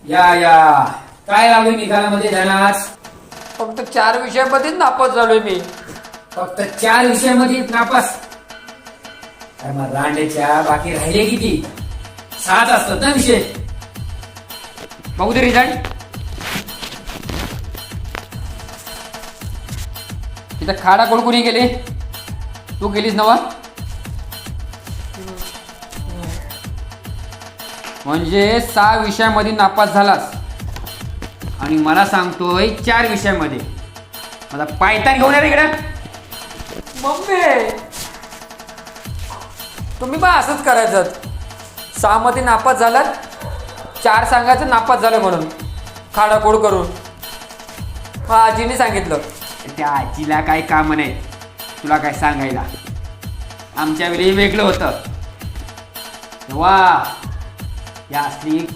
या काय लावले निकालामध्ये धनास? फक्त 4 विषयामध्येच नापास झालोय मी. फक्त 4 विषयामध्ये नापास? काय मग रांडेच्या बाकी राहिले किती? 7 असतात ना विषय. बघू दे रिझल्ट. इथं खाडा कोण कोणी गेले? तू गेलीस नवा? म्हणजे 6 विषयामध्ये नापास झालास आणि मला सांगतोय 4 विषयामध्ये. मला पायतान घेऊन या इकडे. मम्मी तुम्ही पण असंच करायचं. 6 मध्ये नापास झालात, 4 सांगायचं नापास झालं म्हणून खाडाखोड करून. आजीने सांगितलं. त्या आजीला काय काम नाही तुला काय सांगायला. आमच्या वेळी वेगळं होतं. वा या असली